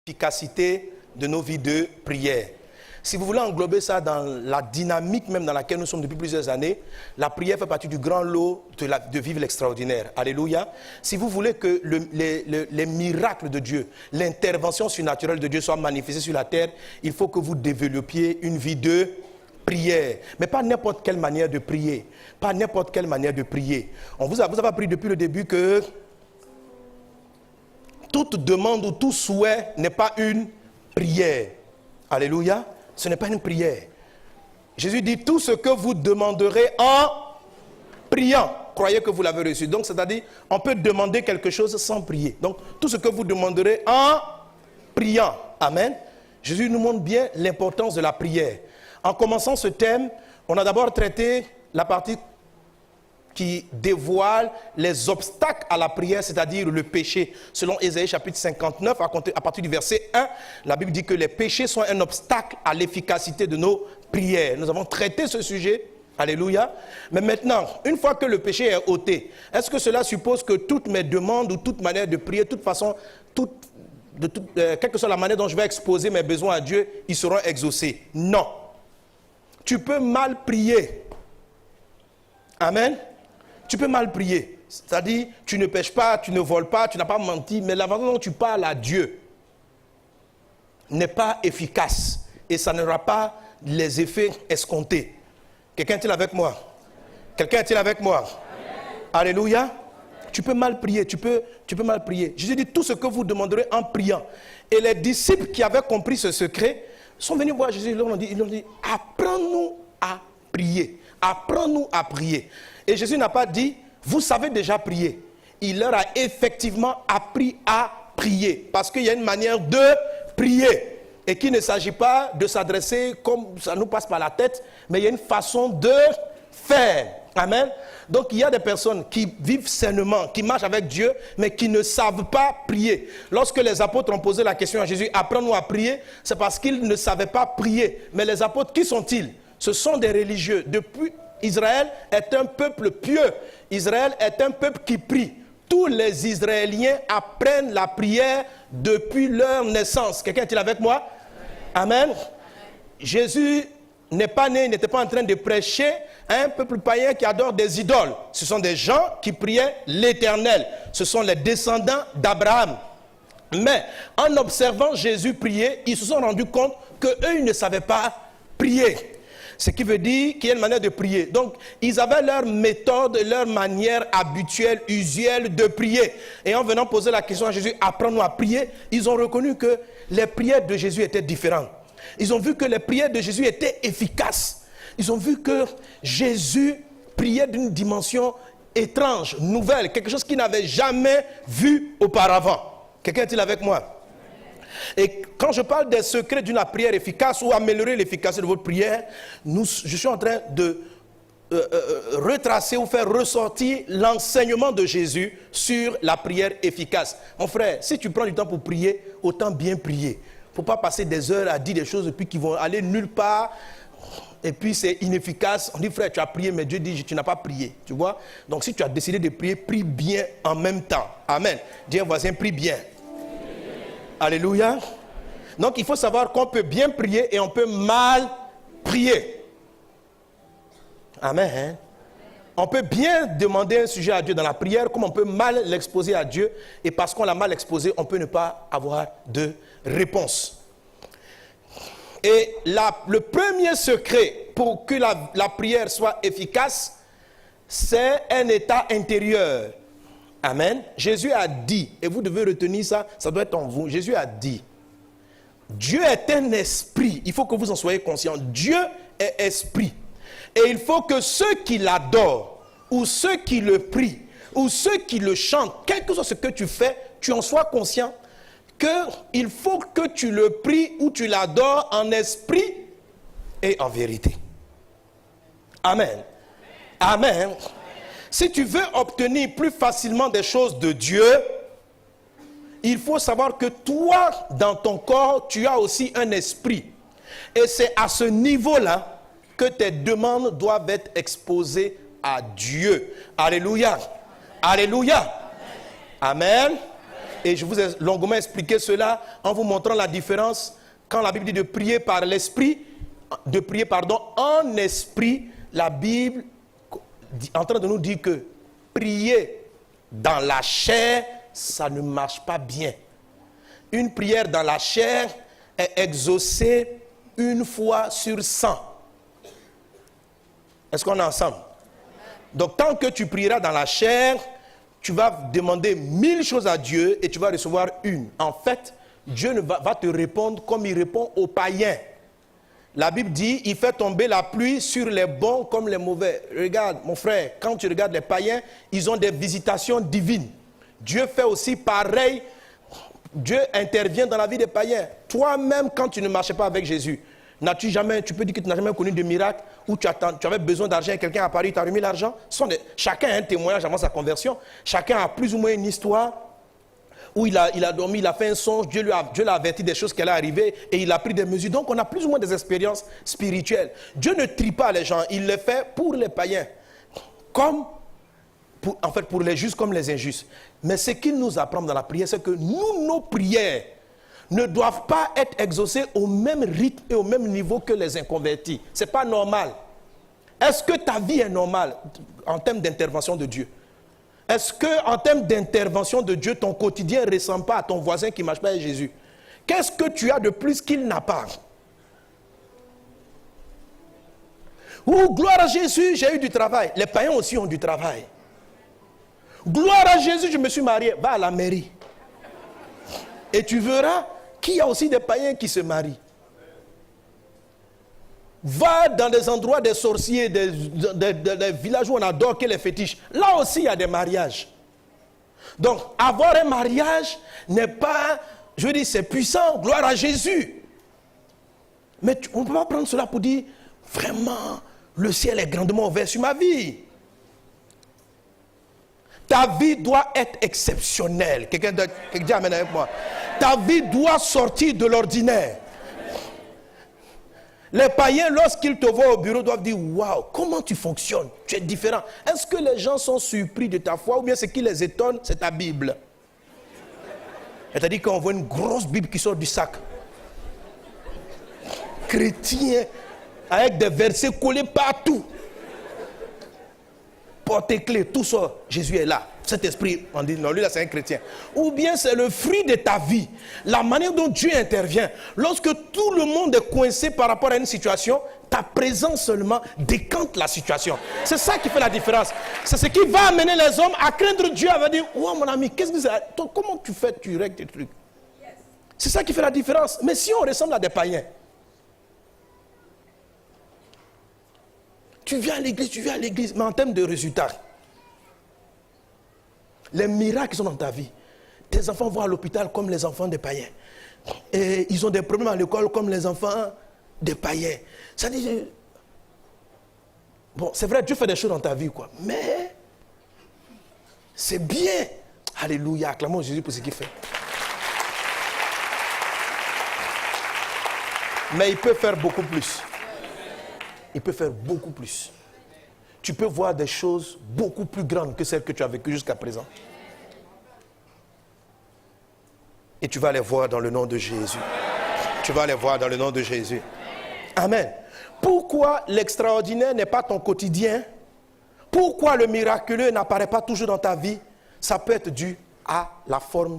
l'efficacité de nos vies de prière. Si vous voulez englober ça dans la dynamique même dans laquelle nous sommes depuis plusieurs années, la prière fait partie du grand lot de vivre l'extraordinaire. Alléluia. Si vous voulez que les miracles de Dieu, l'intervention surnaturelle de Dieu soit manifestée sur la terre, il faut que vous développiez une vie de prière. Mais pas n'importe quelle manière de prier. Pas n'importe quelle manière de prier. Vous avez appris depuis le début que toute demande ou tout souhait n'est pas une prière. Alléluia. Ce n'est pas une prière. Jésus dit tout ce que vous demanderez en priant. Croyez que vous l'avez reçu. Donc, c'est-à-dire, on peut demander quelque chose sans prier. Donc, tout ce que vous demanderez en priant. Amen. Jésus nous montre bien l'importance de la prière. En commençant ce thème, on a d'abord traité la partie qui dévoile les obstacles à la prière, c'est-à-dire le péché. Selon Ésaïe chapitre 59, à partir du verset 1, la Bible dit que les péchés sont un obstacle à l'efficacité de nos prières. Nous avons traité ce sujet. Alléluia. Mais maintenant, une fois que le péché est ôté, est-ce que cela suppose que toutes mes demandes ou toute manière de prier, de toute façon, quelle que soit la manière dont je vais exposer mes besoins à Dieu, ils seront exaucés? Non. Tu peux mal prier. Amen. Tu peux mal prier. C'est-à-dire, tu ne pêches pas, tu ne voles pas, tu n'as pas menti, mais la façon dont tu parles à Dieu n'est pas efficace. Et ça n'aura pas les effets escomptés. Quelqu'un est-il avec moi? Quelqu'un est-il avec moi? Amen. Alléluia. Tu peux mal prier, tu peux mal prier. Jésus dit tout ce que vous demanderez en priant. Et les disciples qui avaient compris ce secret sont venus voir Jésus. Ils lui ont dit, apprends-nous à prier. Apprends-nous à prier. Et Jésus n'a pas dit, vous savez déjà prier. Il leur a effectivement appris à prier. Parce qu'il y a une manière de prier. Et qu'il ne s'agit pas de s'adresser comme ça nous passe par la tête, mais il y a une façon de faire. Amen. Donc il y a des personnes qui vivent sainement, qui marchent avec Dieu, mais qui ne savent pas prier. Lorsque les apôtres ont posé la question à Jésus, apprends-nous à prier, c'est parce qu'ils ne savaient pas prier. Mais les apôtres, qui sont-ils? Ce sont des religieux. Depuis, Israël est un peuple pieux. Israël est un peuple qui prie. Tous les Israéliens apprennent la prière depuis leur naissance. Quelqu'un est-il avec moi? Amen. Jésus n'est pas né, il n'était pas en train de prêcher à un peuple païen qui adore des idoles. Ce sont des gens qui priaient l'Éternel. Ce sont les descendants d'Abraham. Mais en observant Jésus prier, ils se sont rendus compte qu'eux, ils ne savaient pas prier. Ce qui veut dire qu'il y a une manière de prier. Donc, ils avaient leur méthode, leur manière habituelle, usuelle de prier. Et en venant poser la question à Jésus, apprends-nous à prier, ils ont reconnu que les prières de Jésus étaient différentes. Ils ont vu que les prières de Jésus étaient efficaces. Ils ont vu que Jésus priait d'une dimension étrange, nouvelle, quelque chose qu'ils n'avaient jamais vu auparavant. Quelqu'un est-il avec moi? Et quand je parle des secrets d'une prière efficace ou améliorer l'efficacité de votre prière, je suis en train de retracer ou faire ressortir l'enseignement de Jésus sur la prière efficace. Mon frère, si tu prends du temps pour prier, autant bien prier. Il ne faut pas passer des heures à dire des choses et puis qui vont aller nulle part. Et puis c'est inefficace. On dit, frère, tu as prié, mais Dieu dit, tu n'as pas prié. Tu vois? Donc si tu as décidé de prier, prie bien en même temps. Amen. Dis à un voisin, prie bien. Alléluia. Donc il faut savoir qu'on peut bien prier et on peut mal prier. Amen. On peut bien demander un sujet à Dieu dans la prière, comme on peut mal l'exposer à Dieu. Et parce qu'on l'a mal exposé, on peut ne pas avoir de réponse. Et le premier secret pour que la prière soit efficace, c'est un état intérieur. Amen. Jésus a dit, et vous devez retenir ça, ça doit être en vous. Jésus a dit, Dieu est un esprit. Il faut que vous en soyez conscients. Dieu est esprit. Et il faut que ceux qui l'adorent, ou ceux qui le prient, ou ceux qui le chantent, quel que soit ce que tu fais, tu en sois conscient qu'il faut que tu le pries ou tu l'adores en esprit et en vérité. Amen. Amen. Si tu veux obtenir plus facilement des choses de Dieu, il faut savoir que toi, dans ton corps, tu as aussi un esprit. Et c'est à ce niveau-là que tes demandes doivent être exposées à Dieu. Alléluia. Alléluia. Amen. Et je vous ai longuement expliqué cela en vous montrant la différence quand la Bible dit de prier par l'esprit, en esprit. La Bible est en train de nous dire que prier dans la chair, ça ne marche pas bien. Une prière dans la chair est exaucée 1 fois sur 100. Est-ce qu'on est ensemble? Donc, tant que tu prieras dans la chair, tu vas demander 1000 choses à Dieu et tu vas recevoir une. En fait, Dieu va te répondre comme il répond aux païens. La Bible dit, il fait tomber la pluie sur les bons comme les mauvais. Regarde, mon frère, quand tu regardes les païens, ils ont des visitations divines. Dieu fait aussi pareil. Dieu intervient dans la vie des païens. Toi-même, quand tu ne marchais pas avec Jésus, tu peux dire que tu n'as jamais connu de miracle où tu avais besoin d'argent et quelqu'un a apparu, t'a remis l'argent. Chacun a un témoignage avant sa conversion. Chacun a plus ou moins une histoire où il a dormi, il a fait un songe, Dieu l'a averti des choses qui allaient arriver et il a pris des mesures. Donc on a plus ou moins des expériences spirituelles. Dieu ne trie pas les gens, il le fait pour les païens. Pour les justes comme les injustes. Mais ce qu'il nous apprend dans la prière, c'est que nos prières ne doivent pas être exaucées au même rythme et au même niveau que les inconvertis. Ce n'est pas normal. Est-ce que ta vie est normale en termes d'intervention de Dieu? Est-ce qu'en termes d'intervention de Dieu, ton quotidien ne ressemble pas à ton voisin qui ne marche pas avec Jésus? Qu'est-ce que tu as de plus qu'il n'a pas? Gloire à Jésus, j'ai eu du travail. Les païens aussi ont du travail. Gloire à Jésus, je me suis marié. Va à la mairie. Et tu verras qu'il y a aussi des païens qui se marient. Va dans des endroits des sorciers, des villages où on adore que les fétiches. Là aussi, il y a des mariages. Donc, avoir un mariage n'est pas, je veux dire, c'est puissant. Gloire à Jésus. Mais on ne peut pas prendre cela pour dire, vraiment, le ciel est grandement ouvert sur ma vie. Ta vie doit être exceptionnelle. Quelqu'un dit amen avec moi. Ta vie doit sortir de l'ordinaire. Les païens, lorsqu'ils te voient au bureau, doivent dire, waouh, comment tu fonctionnes? Tu es différent. Est-ce que les gens sont surpris de ta foi ou bien ce qui les étonne, c'est ta Bible? C'est-à-dire qu'on voit une grosse Bible qui sort du sac. Chrétien, avec des versets collés partout. Porte-clés, tout ça, Jésus est là. Cet esprit, on dit, non, lui là c'est un chrétien. Ou bien c'est le fruit de ta vie. La manière dont Dieu intervient. Lorsque tout le monde est coincé par rapport à une situation, ta présence seulement décante la situation. C'est ça qui fait la différence. C'est ce qui va amener les hommes à craindre Dieu, à dire, oh mon ami, qu'est-ce que c'est? Toi, comment tu fais, tu règles tes trucs? C'est ça qui fait la différence. Mais si on ressemble à des païens, tu viens à l'église, mais en termes de résultats, les miracles qui sont dans ta vie, tes enfants vont à l'hôpital comme les enfants des païens. Et ils ont des problèmes à l'école comme les enfants des païens. Ça dit, bon, c'est vrai, Dieu fait des choses dans ta vie, quoi. Mais c'est bien. Alléluia, acclamons Jésus pour ce qu'il fait. Mais il peut faire beaucoup plus. Il peut faire beaucoup plus. Tu peux voir des choses beaucoup plus grandes que celles que tu as vécues jusqu'à présent. Et tu vas les voir dans le nom de Jésus. Tu vas les voir dans le nom de Jésus. Amen. Pourquoi l'extraordinaire n'est pas ton quotidien? Pourquoi le miraculeux n'apparaît pas toujours dans ta vie? Ça peut être dû à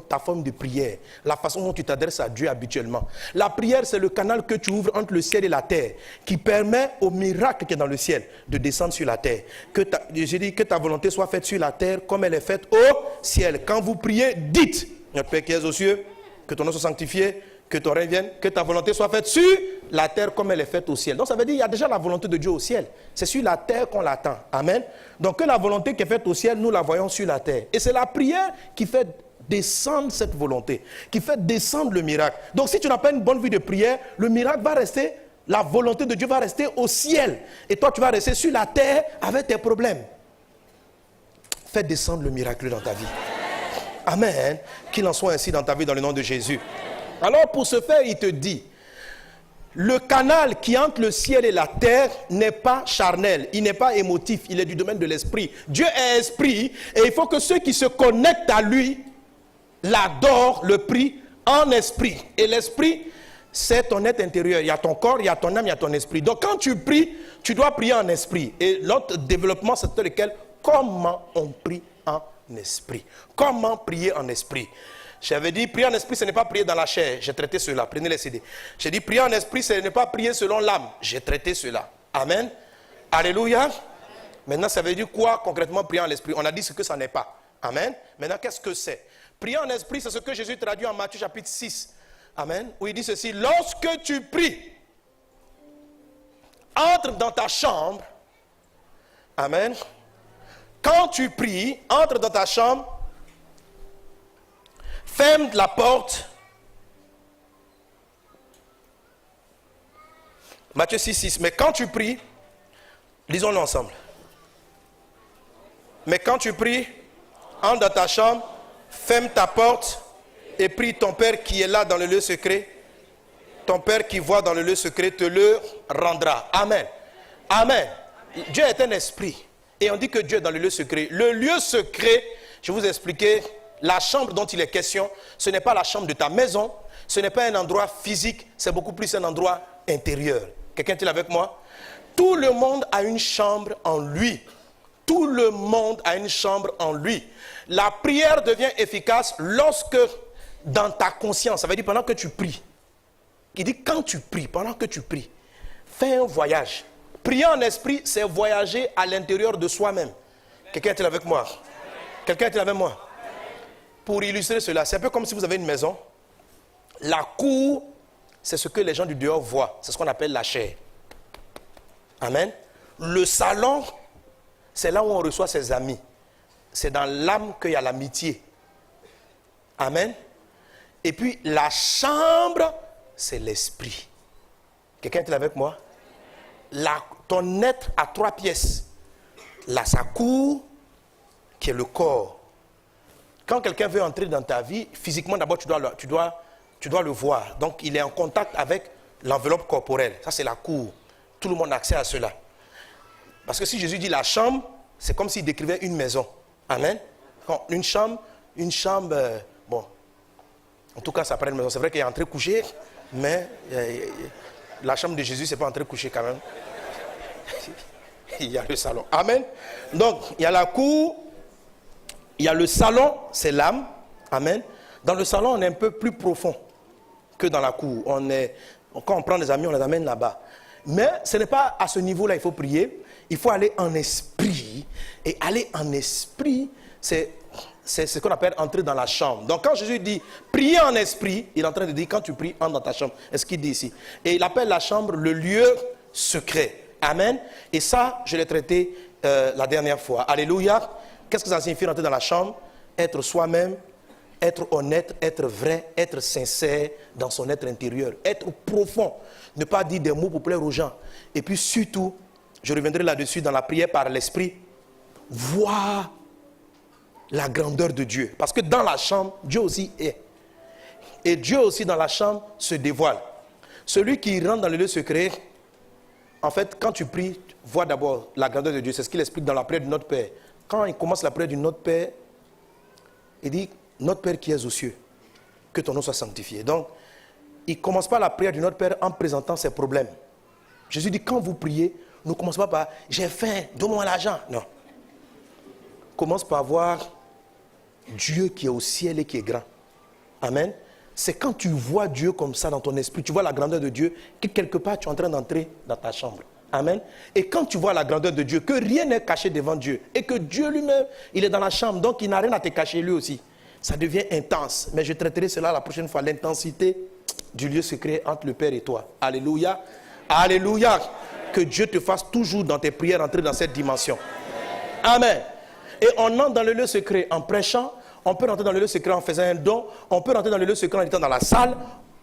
ta forme de prière, la façon dont tu t'adresses à Dieu habituellement. La prière, c'est le canal que tu ouvres entre le ciel et la terre, qui permet au miracle qui est dans le ciel de descendre sur la terre. Je dis que ta volonté soit faite sur la terre comme elle est faite au ciel. Quand vous priez, dites, notre Père qui es aux cieux, que ton nom soit sanctifié, que ton règne vienne, que ta volonté soit faite sur la terre comme elle est faite au ciel. Donc ça veut dire qu'il y a déjà la volonté de Dieu au ciel. C'est sur la terre qu'on l'attend. Amen. Donc que la volonté qui est faite au ciel, nous la voyons sur la terre. Et c'est la prière qui fait descendre cette volonté, qui fait descendre le miracle. Donc si tu n'as pas une bonne vie de prière, le miracle va rester, la volonté de Dieu va rester au ciel. Et toi tu vas rester sur la terre avec tes problèmes. Fais descendre le miracle dans ta vie. Amen. Qu'il en soit ainsi dans ta vie dans le nom de Jésus. Alors pour ce faire, il te dit, le canal qui entre le ciel et la terre n'est pas charnel, il n'est pas émotif, il est du domaine de l'esprit. Dieu est esprit et il faut que ceux qui se connectent à lui l'adore, le prie en esprit. Et l'esprit, c'est ton être intérieur. Il y a ton corps, il y a ton âme, il y a ton esprit. Donc quand tu pries, tu dois prier en esprit. Et l'autre développement, c'est lequel? Comment on prie en esprit. Comment prier en esprit? J'avais dit, prier en esprit, ce n'est pas prier dans la chair. J'ai traité cela. Prenez les CD. J'ai dit, prier en esprit, ce n'est pas prier selon l'âme. J'ai traité cela. Amen. Alléluia. Maintenant, ça veut dire quoi concrètement prier en l'esprit? On a dit ce que ça n'est pas. Amen. Maintenant, qu'est-ce que c'est? Prier en esprit, c'est ce que Jésus traduit en Matthieu chapitre 6. Amen. Où il dit ceci: lorsque tu pries, entre dans ta chambre. Amen. Quand tu pries, entre dans ta chambre, ferme la porte. Matthieu 6, 6. Mais quand tu pries, lisons-le ensemble. Mais quand tu pries, entre dans ta chambre, ferme ta porte et prie ton Père qui est là dans le lieu secret. Ton Père qui voit dans le lieu secret te le rendra. Amen. Amen. Dieu est un esprit. Et on dit que Dieu est dans le lieu secret. Le lieu secret, je vais vous expliquer, la chambre dont il est question, ce n'est pas la chambre de ta maison, ce n'est pas un endroit physique, c'est beaucoup plus un endroit intérieur. Quelqu'un est-il avec moi? Tout le monde a une chambre en lui. Tout le monde a une chambre en lui. La prière devient efficace lorsque, dans ta conscience, ça veut dire pendant que tu pries. Il dit quand tu pries, pendant que tu pries, fais un voyage. Prier en esprit, c'est voyager à l'intérieur de soi-même. Quelqu'un est-il avec moi? Quelqu'un est-il avec moi? Pour illustrer cela, c'est un peu comme si vous avez une maison. La cour, c'est ce que les gens du dehors voient. C'est ce qu'on appelle la chair. Amen. Le salon, c'est là où on reçoit ses amis. C'est dans l'âme qu'il y a l'amitié. Amen. Et puis la chambre, c'est l'esprit. Quelqu'un est avec moi? Ton être a 3 pièces. Sa cour, qui est le corps. Quand quelqu'un veut entrer dans ta vie, physiquement d'abord tu dois le voir. Donc il est en contact avec l'enveloppe corporelle. Ça c'est la cour. Tout le monde a accès à cela. Parce que si Jésus dit la chambre, c'est comme s'il décrivait une maison. Amen. Une chambre, bon, en tout cas ça paraît une maison. C'est vrai qu'il est entré couché, mais la chambre de Jésus c'est pas entré couché quand même. Il y a le salon. Amen. Donc il y a la cour. Il y a le salon, c'est l'âme. Amen. Dans le salon, on est un peu plus profond que dans la cour. Quand on prend des amis, on les amène là-bas. Mais ce n'est pas à ce niveau-là il faut prier. Il faut aller en esprit. Et aller en esprit, c'est ce qu'on appelle entrer dans la chambre. Donc quand Jésus dit prier en esprit, il est en train de dire quand tu pries, entre dans ta chambre. C'est ce qu'il dit ici. Et il appelle la chambre le lieu secret. Amen. Et ça, je l'ai traité la dernière fois. Alléluia. Qu'est-ce que ça signifie rentrer dans la chambre? Être soi-même, être honnête, être vrai, être sincère dans son être intérieur, être profond, ne pas dire des mots pour plaire aux gens. Et puis surtout, je reviendrai là-dessus dans la prière par l'esprit, voir la grandeur de Dieu. Parce que dans la chambre, Dieu aussi est. Et Dieu aussi dans la chambre se dévoile. Celui qui rentre dans le lieu secret, en fait, quand tu pries, vois d'abord la grandeur de Dieu. C'est ce qu'il explique dans la prière de notre Père. Quand il commence la prière de notre Père, il dit, notre Père qui es aux cieux, que ton nom soit sanctifié. Donc, il ne commence pas la prière de notre Père en présentant ses problèmes. Jésus dit, quand vous priez, ne commencez pas par, j'ai faim, donne-moi l'argent. Non. Commence par voir Dieu qui est au ciel et qui est grand. Amen. C'est quand tu vois Dieu comme ça dans ton esprit, tu vois la grandeur de Dieu, que quelque part tu es en train d'entrer dans ta chambre. Amen. Et quand tu vois la grandeur de Dieu, que rien n'est caché devant Dieu, et que Dieu lui-même, il est dans la chambre, donc il n'a rien à te cacher lui aussi, ça devient intense. Mais je traiterai cela la prochaine fois, l'intensité du lieu secret entre le Père et toi. Alléluia. Alléluia. Que Dieu te fasse toujours dans tes prières entrer dans cette dimension. Amen. Et on entre dans le lieu secret en prêchant, on peut rentrer dans le lieu secret en faisant un don, on peut rentrer dans le lieu secret en étant dans la salle.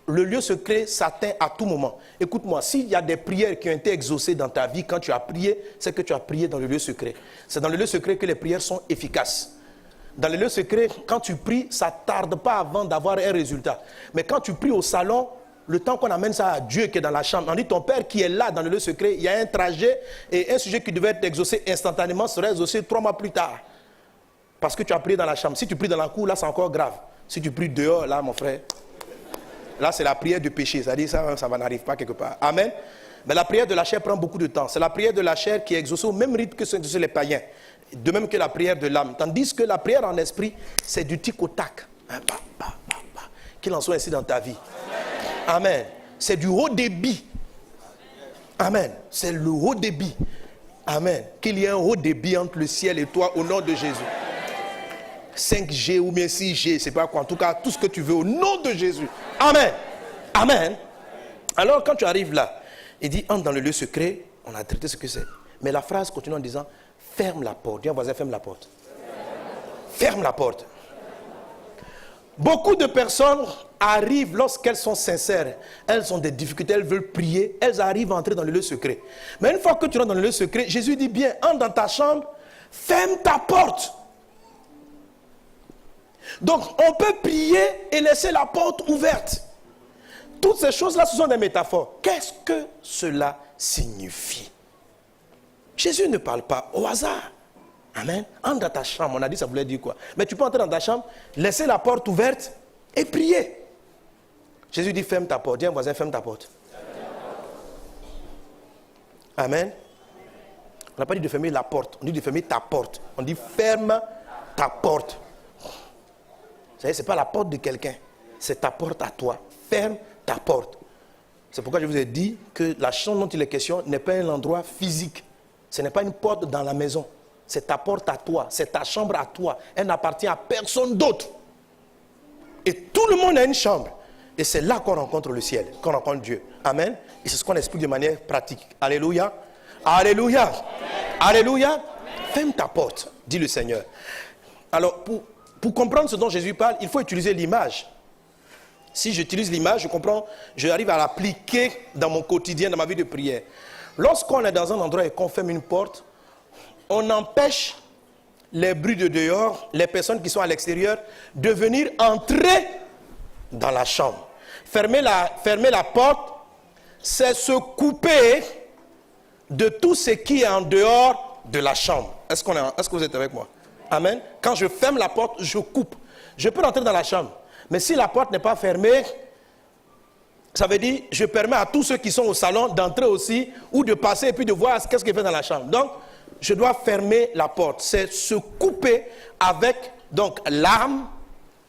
Le lieu secret s'atteint à tout moment. Écoute-moi, s'il y a des prières qui ont été exaucées dans ta vie quand tu as prié, c'est que tu as prié dans le lieu secret. C'est dans le lieu secret que les prières sont efficaces. Dans le lieu secret, quand tu pries, ça ne tarde pas avant d'avoir un résultat. Mais quand tu pries au salon, le temps qu'on amène ça à Dieu qui est dans la chambre, on dit ton Père qui est là dans le lieu secret, il y a un trajet et un sujet qui devait être exaucé instantanément sera exaucé 3 mois plus tard. Parce que tu as prié dans la chambre. Si tu pries dans la cour, là c'est encore grave. Si tu pries dehors, là, mon frère, là, c'est la prière de péché. Ça dit ça n'arrive pas quelque part. Amen. Mais la prière de la chair prend beaucoup de temps. C'est la prière de la chair qui est exaucée au même rythme que ceux les païens. De même que la prière de l'âme. Tandis que la prière en esprit, c'est du tic au tac. Qu'il en soit ainsi dans ta vie. Amen. C'est du haut débit. Amen. C'est le haut débit. Amen. Qu'il y ait un haut débit entre le ciel et toi au nom de Jésus. 5G ou bien 6G, c'est pas quoi. En tout cas, tout ce que tu veux au nom de Jésus. Amen. Amen. Alors, quand tu arrives là, il dit, entre dans le lieu secret, on a traité ce que c'est. Mais la phrase continue en disant, ferme la porte. Dis à un voisin, ferme la porte. Ferme la porte. Beaucoup de personnes arrivent lorsqu'elles sont sincères. Elles ont des difficultés, elles veulent prier. Elles arrivent à entrer dans le lieu secret. Mais une fois que tu rentres dans le lieu secret, Jésus dit bien, entre dans ta chambre, ferme ta porte. Donc, on peut prier et laisser la porte ouverte. Toutes ces choses-là, ce sont des métaphores. Qu'est-ce que cela signifie? Jésus ne parle pas au hasard. Amen. Entre dans ta chambre, on a dit ça voulait dire quoi? Mais tu peux entrer dans ta chambre, laisser la porte ouverte et prier. Jésus dit ferme ta porte. Dis à un voisin, ferme ta porte. Amen. On n'a pas dit de fermer la porte, on dit de fermer ta porte. On dit ferme ta porte. Vous savez, ce n'est pas la porte de quelqu'un, c'est ta porte à toi. Ferme ta porte. C'est pourquoi je vous ai dit que la chambre dont il est question n'est pas un endroit physique. Ce n'est pas une porte dans la maison. C'est ta porte à toi, c'est ta chambre à toi. Elle n'appartient à personne d'autre. Et tout le monde a une chambre. Et c'est là qu'on rencontre le ciel, qu'on rencontre Dieu. Amen. Et c'est ce qu'on explique de manière pratique. Alléluia. Alléluia. Amen. Alléluia. Amen. Ferme ta porte, dit le Seigneur. Alors, pour comprendre ce dont Jésus parle, il faut utiliser l'image. Si j'utilise l'image, je comprends, j'arrive à l'appliquer dans mon quotidien, dans ma vie de prière. Lorsqu'on est dans un endroit et qu'on ferme une porte, on empêche les bruits de dehors, les personnes qui sont à l'extérieur, de venir entrer dans la chambre. Fermer la porte, c'est se couper de tout ce qui est en dehors de la chambre. Est-ce que vous êtes avec moi? Amen. Quand je ferme la porte, je coupe. Je peux rentrer dans la chambre. Mais si la porte n'est pas fermée, ça veut dire je permets à tous ceux qui sont au salon d'entrer aussi ou de passer et puis de voir qu'est-ce qu'il fait dans la chambre. Donc, je dois fermer la porte. C'est se couper avec donc l'âme,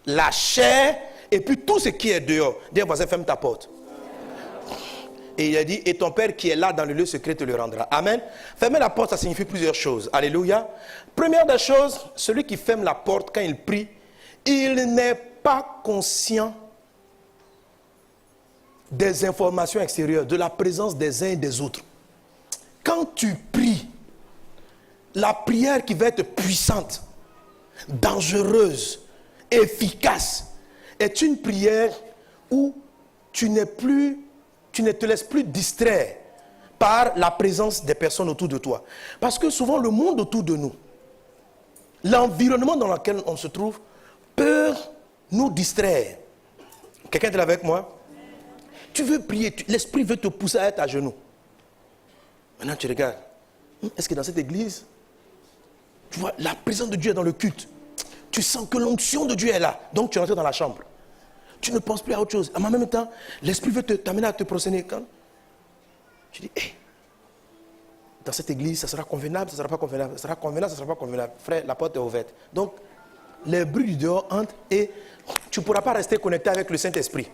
la chair et puis tout ce qui est dehors. Dis à voisin, ferme ta porte. Et il a dit, et ton Père qui est là dans le lieu secret te le rendra. Amen. Fermer la porte, ça signifie plusieurs choses. Alléluia. Première des choses, celui qui ferme la porte quand il prie, il n'est pas conscient des informations extérieures, de la présence des uns et des autres. Quand tu pries, la prière qui va être puissante, dangereuse, efficace, est une prière où tu ne te laisses plus distraire par la présence des personnes autour de toi. Parce que souvent, le monde autour de nous, l'environnement dans lequel on se trouve, peut nous distraire. Quelqu'un est là avec moi? Tu veux prier, l'esprit veut te pousser à être à genoux. Maintenant, tu regardes. Est-ce que dans cette église, tu vois, la présence de Dieu est dans le culte. Tu sens que l'onction de Dieu est là. Donc, tu rentres dans la chambre. Tu ne penses plus à autre chose. En même temps, l'esprit veut t'amener à te prosterner. Quand tu dis, hey, dans cette église, ça sera convenable, ça ne sera pas convenable. Ça sera convenable, ça ne sera pas convenable. Frère, la porte est ouverte. Donc, les bruits du dehors entrent et tu ne pourras pas rester connecté avec le Saint-Esprit.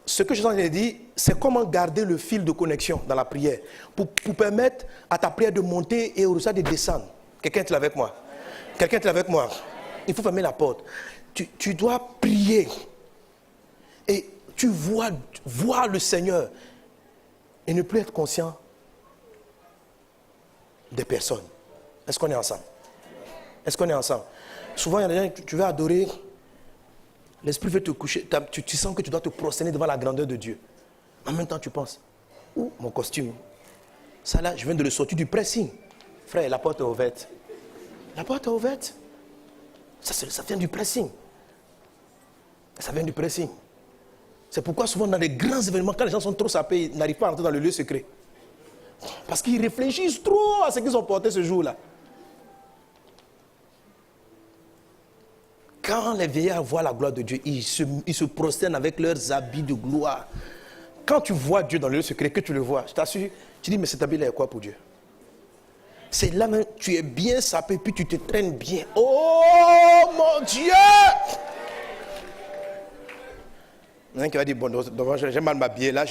Ce que je t'en ai dit, c'est comment garder le fil de connexion dans la prière pour permettre à ta prière de monter et au ressort de descendre. Quelqu'un est là avec moi? Quelqu'un est là avec moi? Il faut fermer la porte. Tu dois prier et tu vois le Seigneur et ne plus être conscient des personnes. Est-ce qu'on est ensemble? Est-ce qu'on est ensemble? Souvent, il y a des gens, tu veux adorer, l'esprit veut te coucher, tu sens que tu dois te prosterner devant la grandeur de Dieu. En même temps, tu penses, où mon costume? Ça là, je viens de le sortir du pressing. Frère, la porte est ouverte. La porte est ouverte. Ça vient du pressing. Ça vient du pressing. C'est pourquoi souvent dans les grands événements, quand les gens sont trop sapés, ils n'arrivent pas à entrer dans le lieu secret. Parce qu'ils réfléchissent trop à ce qu'ils ont porté ce jour-là. Quand les vieillards voient la gloire de Dieu, ils se prosternent avec leurs habits de gloire. Quand tu vois Dieu dans le lieu secret, que tu le vois, je t'assure, tu dis, mais cet habit-là est quoi pour Dieu? C'est là même, tu es bien sapé, puis tu te traînes bien. Oh mon Dieu! Il y en a qui va dire, bon, j'ai mal m'habiller, là,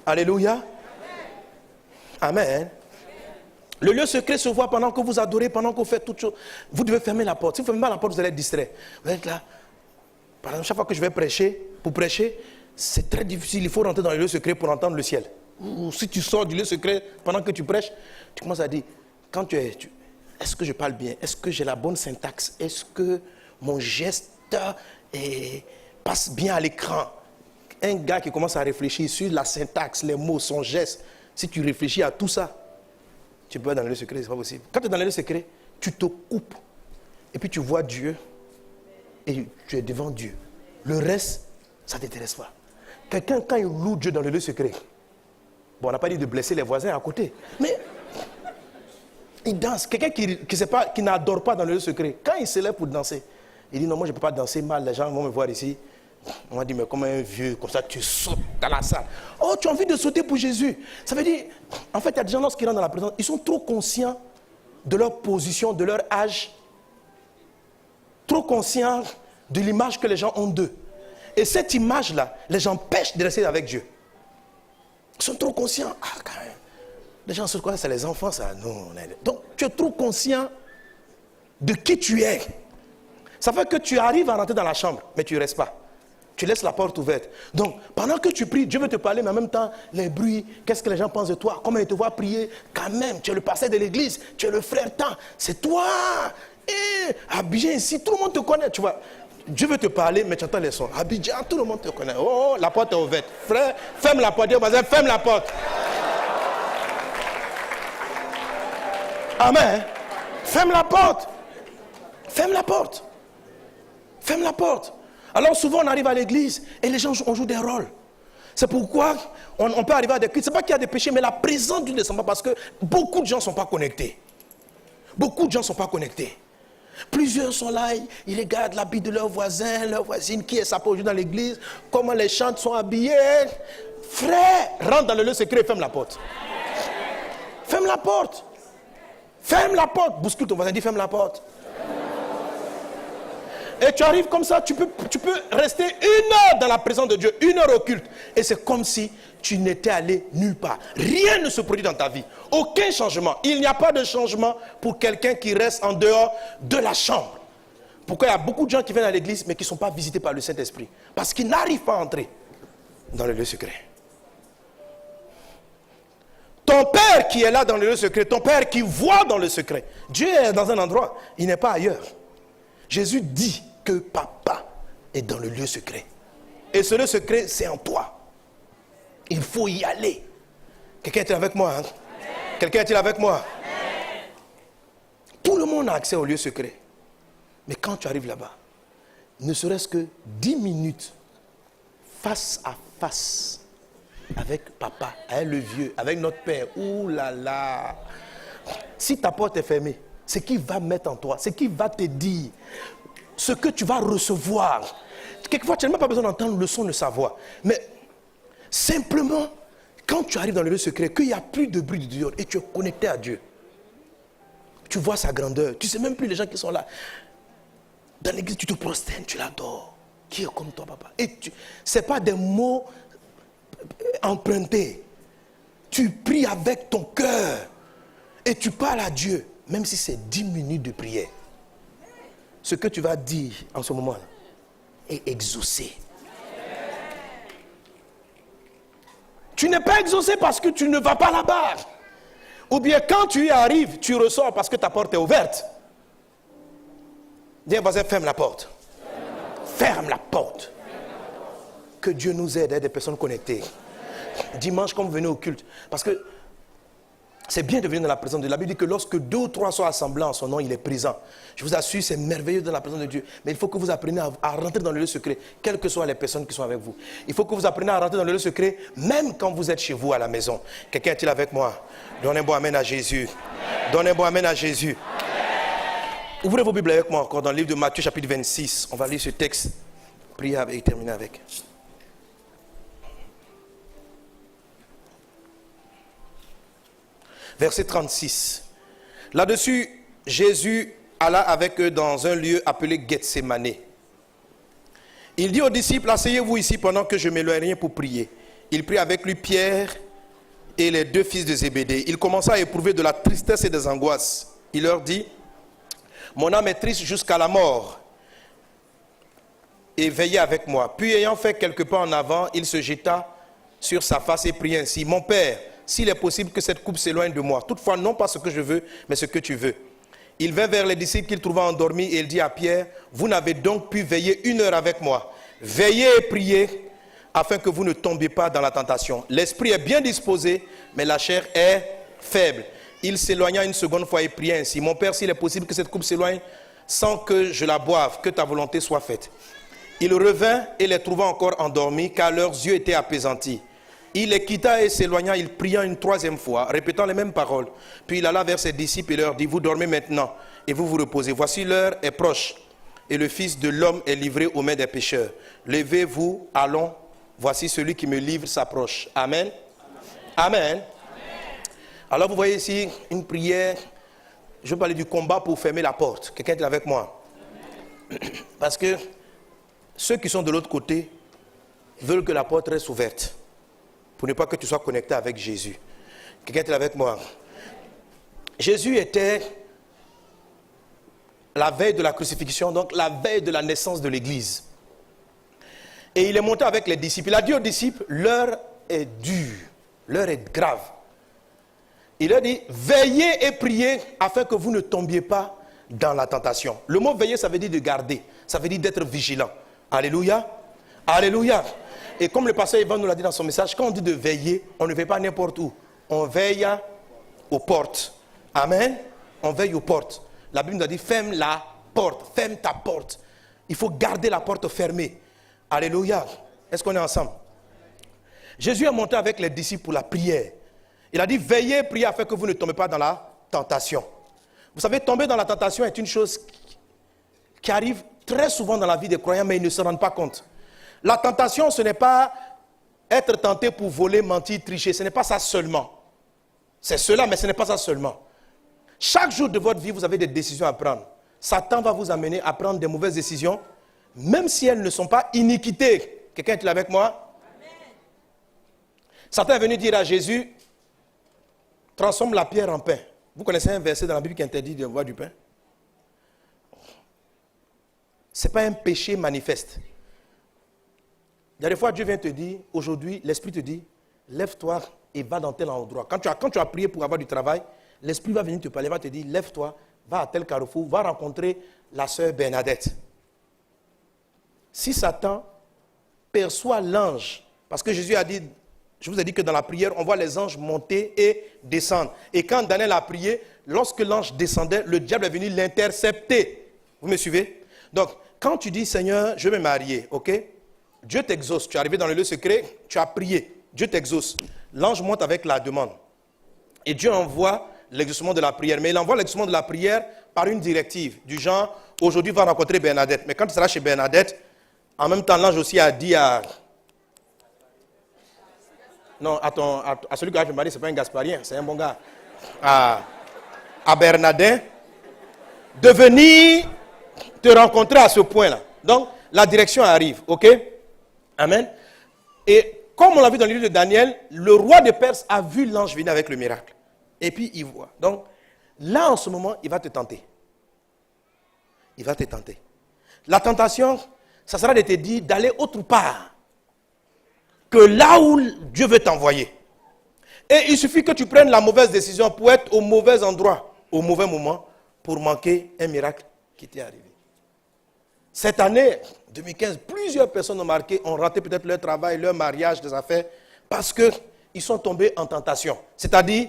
Alléluia. Amen. Le lieu secret se voit pendant que vous adorez, pendant que vous faites toutes choses. Vous devez fermer la porte. Si vous fermez la porte, vous allez être distrait. Vous êtes là. Par exemple, chaque fois que je vais prêcher, pour prêcher, c'est très difficile. Il faut rentrer dans le lieu secret pour entendre le ciel. Ou si tu sors du lieu secret pendant que tu prêches, tu commences à dire, est-ce que je parle bien? Est-ce que j'ai la bonne syntaxe? Est-ce que mon geste passe bien à l'écran? Un gars qui commence à réfléchir sur la syntaxe, les mots, son geste, si tu réfléchis à tout ça, tu peux être dans le lieu secret, c'est pas possible. Quand tu es dans le lieu secret, tu te coupes. Et puis tu vois Dieu. Et tu es devant Dieu. Le reste, ça ne t'intéresse pas. Quelqu'un, quand il loue Dieu dans le lieu secret, bon, on n'a pas dit de blesser les voisins à côté, mais il danse. Quelqu'un qui n'adore pas dans le lieu secret, quand il se lève pour danser, il dit non, moi je ne peux pas danser mal, les gens vont me voir ici. On m'a dit, mais comme un vieux, comme ça, tu sautes dans la salle. Oh, tu as envie de sauter pour Jésus. Ça veut dire, en fait, il y a des gens, lorsqu'ils rentrent dans la présence, ils sont trop conscients de leur position, de leur âge, trop conscients de l'image que les gens ont d'eux. Et cette image-là les empêche de rester avec Dieu. Ils sont trop conscients. Ah, quand même. Les gens se connaissent, c'est les enfants, ça. Non, donc, tu es trop conscient de qui tu es. Ça fait que tu arrives à rentrer dans la chambre, mais tu ne restes pas. Tu laisses la porte ouverte. Donc, pendant que tu pries, Dieu veut te parler, mais en même temps, les bruits, qu'est-ce que les gens pensent de toi, comment ils te voient prier, quand même, tu es le pasteur de l'église, tu es le frère tant, c'est toi. Et Abidjan ici, tout le monde te connaît, tu vois. Dieu veut te parler, mais tu entends les sons. Abidjan, tout le monde te connaît. Oh, la porte est ouverte. Frère, ferme la porte. Dis au voisin, ferme la porte. Amen. Ferme la porte. Ferme la porte. Ferme la porte. Alors souvent on arrive à l'église et les gens on joue des rôles. C'est pourquoi on peut arriver à des cultes. Ce n'est pas qu'il y a des péchés, mais la présence de Dieu ne descend pas parce que beaucoup de gens ne sont pas connectés. Beaucoup de gens ne sont pas connectés. Plusieurs sont là, ils regardent l'habit de leurs voisins, leurs voisines, qui est sa peau dans l'église, comment les chantes sont habillés. Frère, rentre dans le lieu secret et ferme la porte. Ferme la porte. Ferme la porte. Bouscule ton voisin, dis ferme la porte. Et tu arrives comme ça, tu peux rester 1 heure dans la présence de Dieu, 1 heure au culte. Et c'est comme si tu n'étais allé nulle part. Rien ne se produit dans ta vie. Aucun changement. Il n'y a pas de changement pour quelqu'un qui reste en dehors de la chambre. Pourquoi il y a beaucoup de gens qui viennent à l'église mais qui ne sont pas visités par le Saint-Esprit? Parce qu'ils n'arrivent pas à entrer dans le lieu secret. Ton Père qui est là dans le lieu secret, ton Père qui voit dans le secret. Dieu est dans un endroit, il n'est pas ailleurs. Jésus dit que papa est dans le lieu secret. Et ce lieu secret, c'est en toi. Il faut y aller. Quelqu'un est-il avec moi? Hein? Quelqu'un est-il avec moi? Amen. Tout le monde a accès au lieu secret. Mais quand tu arrives là-bas, ne serait-ce que 10 minutes face à face avec papa, avec le vieux, avec notre père. Ouh là là. Si ta porte est fermée, c'est qui va mettre en toi, c'est qui va te dire ce que tu vas recevoir. Quelquefois, tu n'as même pas besoin d'entendre le son de sa voix. Mais simplement, quand tu arrives dans le lieu secret, qu'il n'y a plus de bruit de Dieu et tu es connecté à Dieu, tu vois sa grandeur. Tu ne sais même plus les gens qui sont là. Dans l'église, tu te prosternes, tu l'adores. Qui est comme toi, papa? Et ce n'est pas des mots empruntés. Tu pries avec ton cœur et tu parles à Dieu. Même si c'est 10 minutes de prière, ce que tu vas dire en ce moment est exaucé. Tu n'es pas exaucé parce que tu ne vas pas là-bas. Ou bien quand tu y arrives, tu ressors parce que ta porte est ouverte. Dis, voisin, ferme la porte. Ferme la porte. Que Dieu nous aide à être des personnes connectées. Dimanche, quand vous venez au culte, parce que c'est bien de venir dans la présence de Dieu. La Bible dit que lorsque 2 ou 3 sont assemblés en son nom, il est présent. Je vous assure, c'est merveilleux dans la présence de Dieu. Mais il faut que vous appreniez à rentrer dans le lieu secret, quelles que soient les personnes qui sont avec vous. Il faut que vous appreniez à rentrer dans le lieu secret, même quand vous êtes chez vous à la maison. Quelqu'un est-il avec moi? Donnez-moi amen à Jésus. Donnez-moi amen à Jésus. Ouvrez vos Bibles avec moi encore dans le livre de Matthieu chapitre 26. On va lire ce texte. Priez et terminer avec. Verset 36. Là-dessus, Jésus alla avec eux dans un lieu appelé Gethsémane. Il dit aux disciples, asseyez-vous ici pendant que je m'éloigne pour prier. Il prit avec lui Pierre et les deux fils de Zébédée. Il commença à éprouver de la tristesse et des angoisses. Il leur dit, mon âme est triste jusqu'à la mort. Et veillez avec moi. Puis ayant fait quelques pas en avant, il se jeta sur sa face et prit ainsi, mon Père, s'il est possible que cette coupe s'éloigne de moi. Toutefois, non pas ce que je veux, mais ce que tu veux. Il vint vers les disciples qu'il trouva endormis et il dit à Pierre, vous n'avez donc pu veiller 1 heure avec moi. Veillez et priez afin que vous ne tombiez pas dans la tentation. L'esprit est bien disposé, mais la chair est faible. Il s'éloigna une seconde fois et pria ainsi, mon Père, s'il est possible que cette coupe s'éloigne sans que je la boive, que ta volonté soit faite. Il revint et les trouva encore endormis, car leurs yeux étaient apaisantis. Il les quitta et s'éloigna, il pria une 3e fois, répétant les mêmes paroles. Puis il alla vers ses disciples et leur dit, vous dormez maintenant et vous vous reposez. Voici l'heure est proche et le Fils de l'homme est livré aux mains des pécheurs. Levez-vous, allons, voici celui qui me livre s'approche. Amen. Amen. Amen. Alors vous voyez ici une prière, je vais parler du combat pour fermer la porte. Quelqu'un est avec moi? Parce que ceux qui sont de l'autre côté veulent que la porte reste ouverte. Pour ne pas que tu sois connecté avec Jésus. Quelqu'un est avec moi? Jésus était la veille de la crucifixion, donc la veille de la naissance de l'Église. Et il est monté avec les disciples. Il a dit aux disciples, l'heure est dure, l'heure est grave. Il leur dit, veillez et priez afin que vous ne tombiez pas dans la tentation. Le mot veiller, ça veut dire de garder, ça veut dire d'être vigilant. Alléluia. Alléluia. Et comme le pasteur Ivan nous l'a dit dans son message, quand on dit de veiller, on ne veille pas n'importe où. On veille aux portes. Amen. On veille aux portes. La Bible nous a dit, ferme la porte, ferme ta porte. Il faut garder la porte fermée. Alléluia. Est-ce qu'on est ensemble? Jésus est monté avec les disciples pour la prière. Il a dit, veillez et priez afin que vous ne tombez pas dans la tentation. Vous savez, tomber dans la tentation est une chose qui arrive très souvent dans la vie des croyants, mais ils ne se rendent pas compte. La tentation, ce n'est pas être tenté pour voler, mentir, tricher. Ce n'est pas ça seulement. C'est cela, mais ce n'est pas ça seulement. Chaque jour de votre vie, vous avez des décisions à prendre. Satan va vous amener à prendre des mauvaises décisions, même si elles ne sont pas iniquités. Quelqu'un est là avec moi? Amen. Satan est venu dire à Jésus, transforme la pierre en pain. Vous connaissez un verset dans la Bible qui interdit de boire du pain? Ce n'est pas un péché manifeste. Il y a des fois, Dieu vient te dire, aujourd'hui, l'Esprit te dit, lève-toi et va dans tel endroit. Quand tu as prié pour avoir du travail, l'Esprit va venir te parler, va te dire, lève-toi, va à tel carrefour, va rencontrer la sœur Bernadette. Si Satan perçoit l'ange, parce que Jésus a dit, je vous ai dit que dans la prière, on voit les anges monter et descendre. Et quand Daniel a prié, lorsque l'ange descendait, le diable est venu l'intercepter. Vous me suivez? Donc, quand tu dis, Seigneur, je vais me marier, ok? Dieu t'exauce. Tu es arrivé dans le lieu secret, tu as prié. Dieu t'exauce. L'ange monte avec la demande. Et Dieu envoie l'exaucement de la prière. Mais il envoie l'exaucement de la prière par une directive. Du genre, aujourd'hui, va rencontrer Bernadette. Mais quand tu seras chez Bernadette, en même temps, l'ange aussi a dit à... Non, à celui qui a fait marier, ce n'est pas un Gasparien, c'est un bon gars. À Bernadette, de venir te rencontrer à ce point-là. Donc, la direction arrive, ok? Amen. Et comme on l'a vu dans le livre de Daniel, le roi de Perse a vu l'ange venir avec le miracle. Et puis il voit. Donc là en ce moment, il va te tenter. Il va te tenter. La tentation, ça sera de te dire d'aller autre part que là où Dieu veut t'envoyer. Et il suffit que tu prennes la mauvaise décision pour être au mauvais endroit, au mauvais moment, pour manquer un miracle qui t'est arrivé. Cette année, 2015, plusieurs personnes ont raté peut-être leur travail, leur mariage, des affaires, parce qu'ils sont tombés en tentation. C'est-à-dire,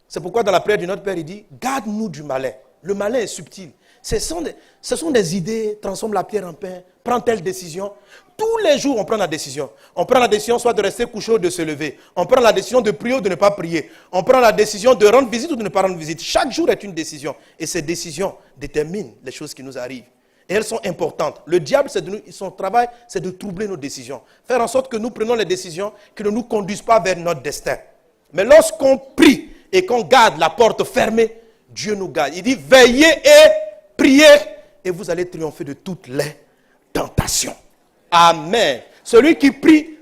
c'est pourquoi dans la prière de notre Père, il dit, garde-nous du malin. Le malin est subtil. Ce sont des idées, transforme la pierre en pain, prends telle décision. Tous les jours, on prend la décision. On prend la décision soit de rester couché ou de se lever. On prend la décision de prier ou de ne pas prier. On prend la décision de rendre visite ou de ne pas rendre visite. Chaque jour est une décision. Et ces décisions déterminent les choses qui nous arrivent. Et elles sont importantes. Le diable, son travail, c'est de troubler nos décisions. Faire en sorte que nous prenions les décisions qui ne nous conduisent pas vers notre destin. Mais lorsqu'on prie et qu'on garde la porte fermée, Dieu nous garde. Il dit, veillez et priez et vous allez triompher de toutes les tentations. Amen. Celui qui prie,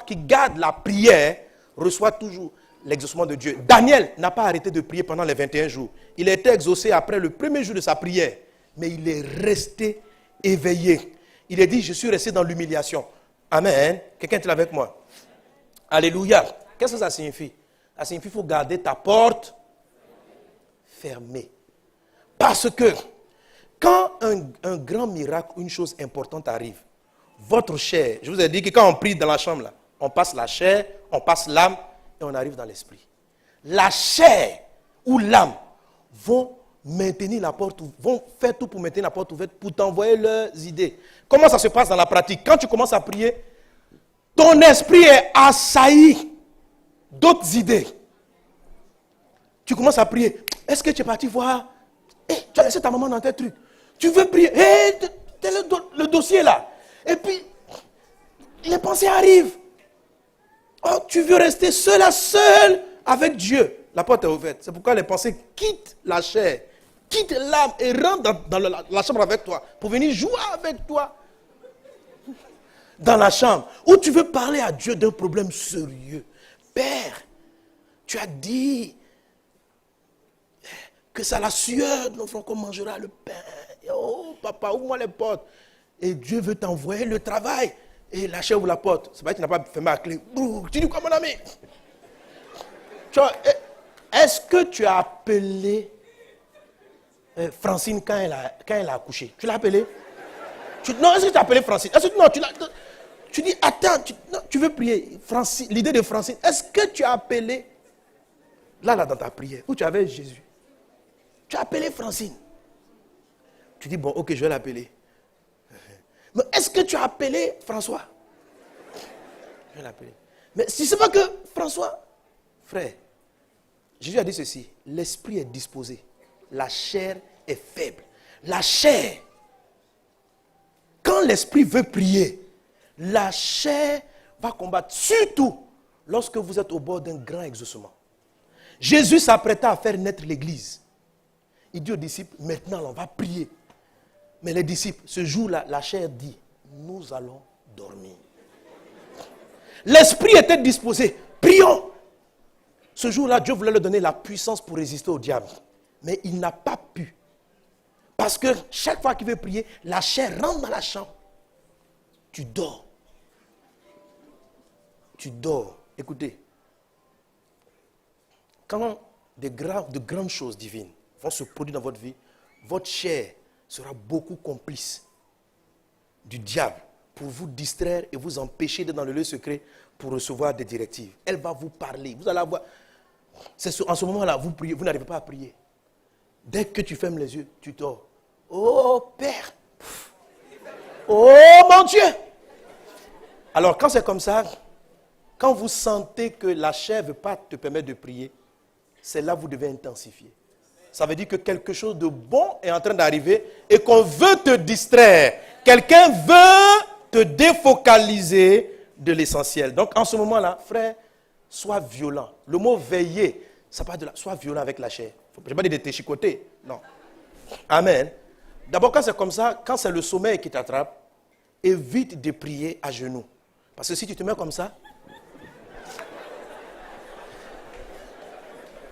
qui garde la prière, reçoit toujours l'exaucement de Dieu. Daniel n'a pas arrêté de prier pendant les 21 jours. Il a été exaucé après le premier jour de sa prière. Mais il est resté éveillé. Il a dit, je suis resté dans l'humiliation. Amen. Quelqu'un est avec moi? Alléluia. Qu'est-ce que ça signifie? Ça signifie qu'il faut garder ta porte fermée. Parce que quand un grand miracle, une chose importante arrive, votre chair, je vous ai dit que quand on prie dans la chambre, là, on passe la chair, on passe l'âme et on arrive dans l'esprit. La chair ou l'âme vont maintenir la porte, vont faire tout pour maintenir la porte ouverte, pour t'envoyer leurs idées. Comment ça se passe dans la pratique? Quand tu commences à prier, ton esprit est assailli d'autres idées. Tu commences à prier. Est-ce que tu es parti voir? Tu as laissé ta maman dans tes trucs. Tu veux prier. Le dossier là. Et puis, les pensées arrivent. Oh, tu veux rester seul avec Dieu. La porte est ouverte. C'est pourquoi les pensées quittent la chair, quittent l'âme et rentrent dans la chambre avec toi pour venir jouer avec toi dans la chambre où tu veux parler à Dieu d'un problème sérieux. Père, tu as dit que c'est à la sueur de nos fronts qu'on mangera le pain. Oh, papa, ouvre-moi les portes. Et Dieu veut t'envoyer le travail. Et la chair ouvre la porte. C'est pas que tu n'as pas fermé la clé. Tu dis quoi, mon ami? Est-ce que tu as appelé Francine quand elle a accouché? Tu l'as appelée? Non, est-ce que tu as appelé Francine? Non, tu dis, attends, tu veux prier. Francine, l'idée de Francine, est-ce que tu as appelé, là, dans ta prière, où tu avais Jésus? Tu as appelé Francine. Tu dis, bon, ok, je vais l'appeler. Mais est-ce que tu as appelé François? Je vais l'appeler. Mais si ce n'est pas que François, frère, Jésus a dit ceci, l'esprit est disposé, la chair est faible. La chair, quand l'esprit veut prier, la chair va combattre, surtout lorsque vous êtes au bord d'un grand exaucement. Jésus s'apprêta à faire naître l'église. Il dit aux disciples, maintenant on va prier. Mais les disciples, ce jour-là, la chair dit, nous allons dormir. L'esprit était disposé, prions. Ce jour-là, Dieu voulait leur donner la puissance pour résister au diable. Mais il n'a pas pu. Parce que chaque fois qu'il veut prier, la chair rentre dans la chambre. Tu dors. Tu dors. Écoutez, quand de grandes choses divines vont se produire dans votre vie, votre chair sera beaucoup complice du diable pour vous distraire et vous empêcher d'être dans le lieu secret pour recevoir des directives. Elle va vous parler. Vous allez avoir... En ce moment-là, vous priez, vous n'arrivez pas à prier. Dès que tu fermes les yeux, tu dors. Oh Père! Oh mon Dieu! Alors quand c'est comme ça, quand vous sentez que la chair ne veut pas te permettre de prier, c'est là que vous devez intensifier. Ça veut dire que quelque chose de bon est en train d'arriver et qu'on veut te distraire. Quelqu'un veut te défocaliser de l'essentiel. Donc en ce moment-là, frère, sois violent. Le mot veiller, ça parle de sois violent avec la chair. Je ne vais pas dire de te chicoter. Non. Amen. D'abord, quand c'est comme ça, quand c'est le sommeil qui t'attrape, évite de prier à genoux. Parce que si tu te mets comme ça,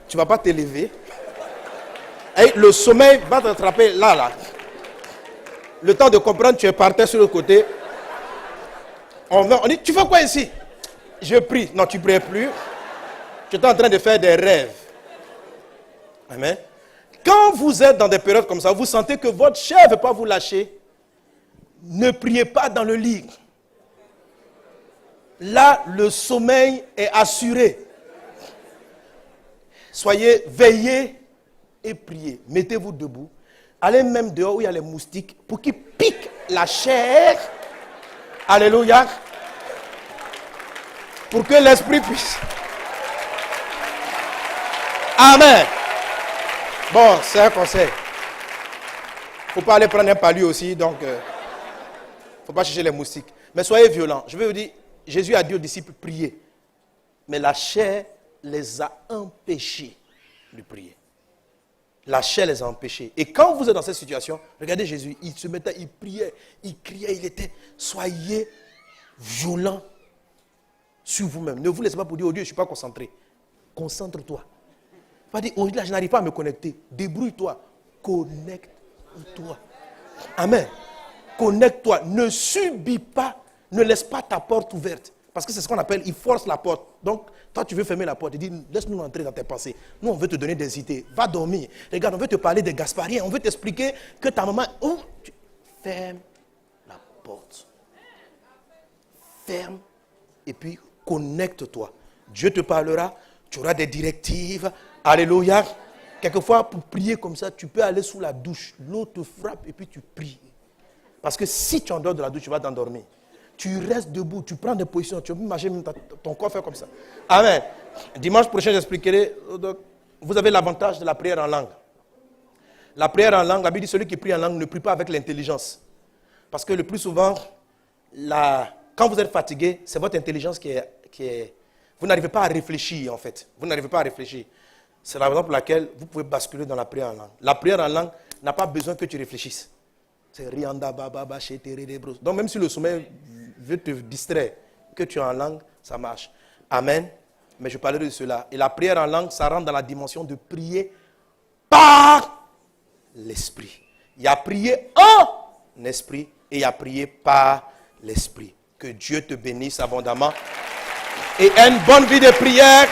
tu ne vas pas t'élever. Et le sommeil va t'attraper là. Le temps de comprendre, tu es par terre sur le côté. On dit, tu fais quoi ici? Je prie. Non, tu ne pries plus. Tu es en train de faire des rêves. Amen. Quand vous êtes dans des périodes comme ça, vous sentez que votre chair ne veut pas vous lâcher, ne priez pas dans le lit. Là, le sommeil est assuré. Soyez veillés et priez. Mettez-vous debout. Allez même dehors où il y a les moustiques pour qu'ils piquent la chair. Alléluia. Pour que l'esprit puisse. Amen. Bon, c'est un conseil. Il ne faut pas aller prendre un palu aussi, donc il ne faut pas chercher les moustiques. Mais soyez violents. Je vais vous dire, Jésus a dit aux disciples, priez. Mais la chair les a empêchés de prier. La chair les a empêchés. Et quand vous êtes dans cette situation, regardez Jésus, il se mettait, il priait, il criait, il était, soyez violents sur vous-même. Ne vous laissez pas pour dire, oh Dieu, je ne suis pas concentré. Concentre-toi. Pas dire, oh là, je n'arrive pas à me connecter. Débrouille-toi. Connecte-toi. Amen. Connecte-toi. Ne subis pas, ne laisse pas ta porte ouverte. Parce que c'est ce qu'on appelle, il force la porte. Donc, toi, tu veux fermer la porte. Il dit, laisse-nous entrer dans tes pensées. Nous, on veut te donner des idées. Va dormir. Regarde, on veut te parler des Gaspariens. On veut t'expliquer que ta maman... Oh, ferme la porte. Ferme. Et puis, connecte-toi. Dieu te parlera. Tu auras des directives. Alléluia. Quelquefois, pour prier comme ça, tu peux aller sous la douche. L'eau te frappe et puis tu pries. Parce que si tu endors de la douche, tu vas t'endormir. Tu restes debout, tu prends des positions, tu peux marcher, même ton corps fait comme ça. Amen. Dimanche prochain, j'expliquerai. Vous avez l'avantage de la prière en langue. La prière en langue, la Bible dit celui qui prie en langue ne prie pas avec l'intelligence. Parce que le plus souvent, quand vous êtes fatigué, c'est votre intelligence qui est... Vous n'arrivez pas à réfléchir en fait. Vous n'arrivez pas à réfléchir. C'est la raison pour laquelle vous pouvez basculer dans la prière en langue. La prière en langue n'a pas besoin que tu réfléchisses. C'est rianda baba bros. Donc même si le sommeil veut te distraire, que tu es en langue, ça marche. Amen. Mais je parlerai de cela. Et la prière en langue, ça rentre dans la dimension de prier par l'esprit. Il y a prié en esprit et il y a prié par l'esprit. Que Dieu te bénisse abondamment. Et une bonne vie de prière.